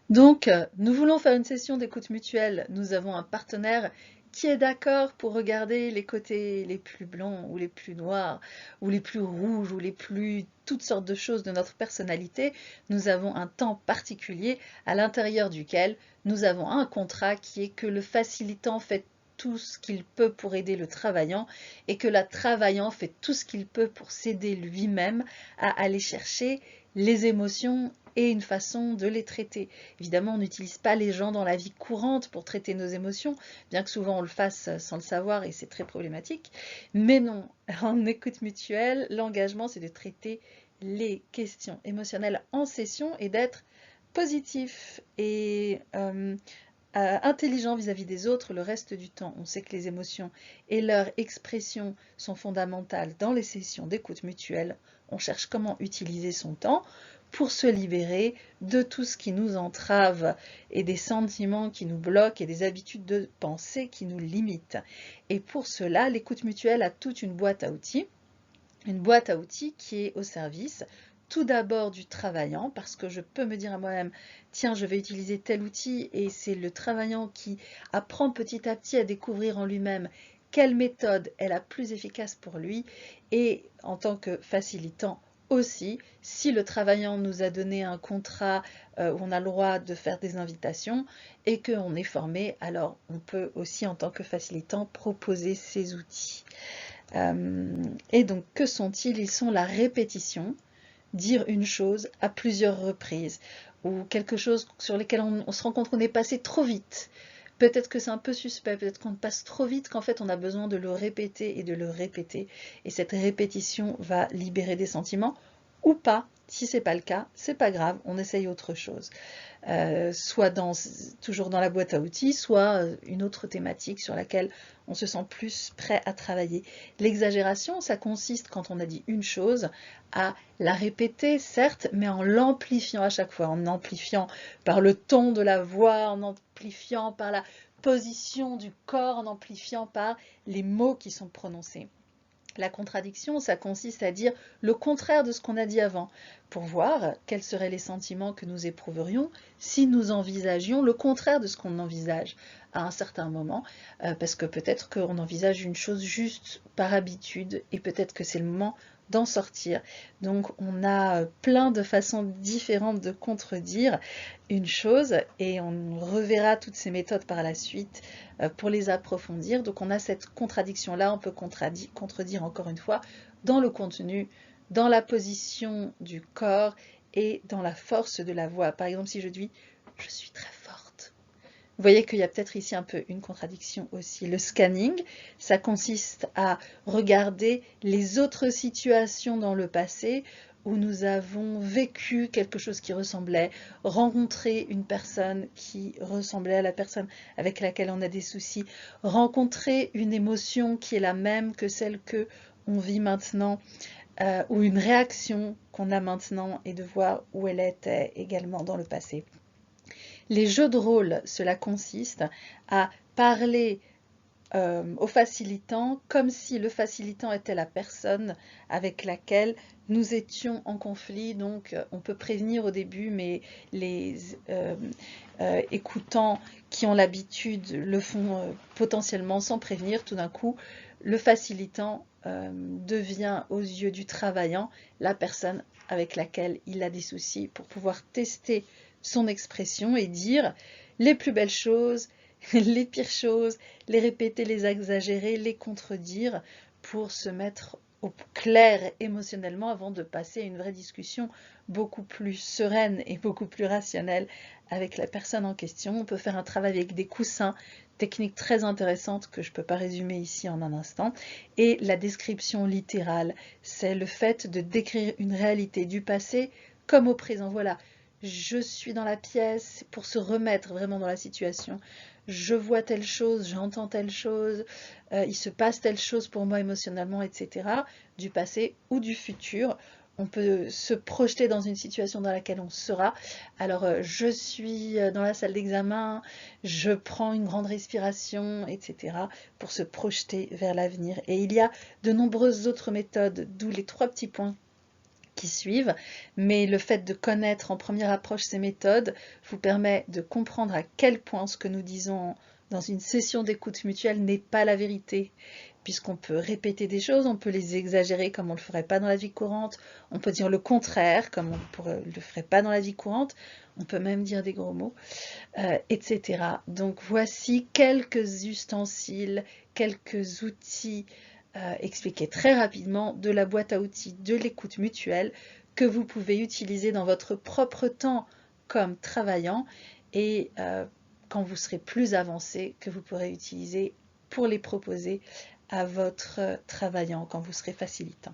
Donc, nous voulons faire une session d'écoute mutuelle. Nous avons un partenaire qui est d'accord pour regarder les côtés les plus blancs ou les plus noirs ou les plus rouges ou les plus toutes sortes de choses de notre personnalité. Nous avons un temps particulier à l'intérieur duquel nous avons un contrat qui est que le facilitant fait tout ce qu'il peut pour aider le travaillant et que le travaillant fait tout ce qu'il peut pour s'aider lui-même à aller chercher les émotions et une façon de les traiter. Évidemment, on n'utilise pas les gens dans la vie courante pour traiter nos émotions, bien que souvent on le fasse sans le savoir et c'est très problématique. Mais non, en écoute mutuelle, l'engagement, c'est de traiter les questions émotionnelles en session et d'être positif et intelligent vis-à-vis des autres le reste du temps. On sait que les émotions et leur expression sont fondamentales dans les sessions d'écoute mutuelle. On cherche comment utiliser son temps pour se libérer de tout ce qui nous entrave et des sentiments qui nous bloquent et des habitudes de pensée qui nous limitent. Et pour cela, l'écoute mutuelle a toute une boîte à outils qui est au service tout d'abord du travaillant, parce que je peux me dire à moi-même, tiens, je vais utiliser tel outil, et c'est le travaillant qui apprend petit à petit à découvrir en lui-même quelle méthode est la plus efficace pour lui, et en tant que facilitant aussi, si le travaillant nous a donné un contrat où on a le droit de faire des invitations et qu'on est formé, alors on peut aussi en tant que facilitant proposer ces outils. Et donc, que sont-ils? Ils sont la répétition, dire une chose à plusieurs reprises, ou quelque chose sur lequel on se rend compte qu'on est passé trop vite. Peut-être que c'est un peu suspect, peut-être qu'on passe trop vite, qu'en fait on a besoin de le répéter et de le répéter. Et cette répétition va libérer des sentiments, ou pas. Si c'est pas le cas, c'est pas grave, on essaye autre chose. Soit toujours dans la boîte à outils, soit une autre thématique sur laquelle on se sent plus prêt à travailler. L'exagération, ça consiste, quand on a dit une chose, à la répéter, certes, mais en l'amplifiant à chaque fois, en amplifiant par le ton de la voix, en amplifiant par la position du corps, en amplifiant par les mots qui sont prononcés. La contradiction, ça consiste à dire le contraire de ce qu'on a dit avant, pour voir quels seraient les sentiments que nous éprouverions si nous envisagions le contraire de ce qu'on envisage à un certain moment, parce que peut-être qu'on envisage une chose juste par habitude, et peut-être que c'est le moment d'en sortir. Donc on a plein de façons différentes de contredire une chose, et on reverra toutes ces méthodes par la suite pour les approfondir. Donc on a cette contradiction-là, on peut contredire encore une fois dans le contenu, dans la position du corps et dans la force de la voix. Par exemple, si je dis « je suis très forte », vous voyez qu'il y a peut-être ici un peu une contradiction aussi. Le scanning, ça consiste à regarder les autres situations dans le passé où nous avons vécu quelque chose qui ressemblait, rencontré une personne qui ressemblait à la personne avec laquelle on a des soucis, rencontrer une émotion qui est la même que celle que on vit maintenant, ou une réaction qu'on a maintenant, et de voir où elle était également dans le passé. Les jeux de rôle, cela consiste à parler au facilitant comme si le facilitant était la personne avec laquelle nous étions en conflit. Donc on peut prévenir au début, mais les écoutants qui ont l'habitude le font potentiellement sans prévenir. Tout d'un coup, le facilitant devient aux yeux du travaillant la personne avec laquelle il a des soucis, pour pouvoir tester son expression et dire les plus belles choses, les pires choses, les répéter, les exagérer, les contredire, pour se mettre au clair émotionnellement avant de passer à une vraie discussion beaucoup plus sereine et beaucoup plus rationnelle avec la personne en question. On peut faire un travail avec des coussins, technique très intéressante que je ne peux pas résumer ici en un instant. Et la description littérale, c'est le fait de décrire une réalité du passé comme au présent. Voilà, je suis dans la pièce pour se remettre vraiment dans la situation. Je vois telle chose, j'entends telle chose, il se passe telle chose pour moi émotionnellement, etc. Du passé ou du futur. On peut se projeter dans une situation dans laquelle on sera. Alors, je suis dans la salle d'examen, je prends une grande respiration, etc. pour se projeter vers l'avenir. Et il y a de nombreuses autres méthodes, d'où les 3 petits points qui suivent, mais le fait de connaître en première approche ces méthodes vous permet de comprendre à quel point ce que nous disons dans une session d'écoute mutuelle n'est pas la vérité, puisqu'on peut répéter des choses, on peut les exagérer comme on ne le ferait pas dans la vie courante, on peut dire le contraire comme on ne le ferait pas dans la vie courante, on peut même dire des gros mots, etc. Donc voici quelques ustensiles, quelques outils expliqués très rapidement de la boîte à outils de l'écoute mutuelle que vous pouvez utiliser dans votre propre temps comme travaillant et quand vous serez plus avancé, que vous pourrez utiliser pour les proposer à votre travaillant quand vous serez facilitant.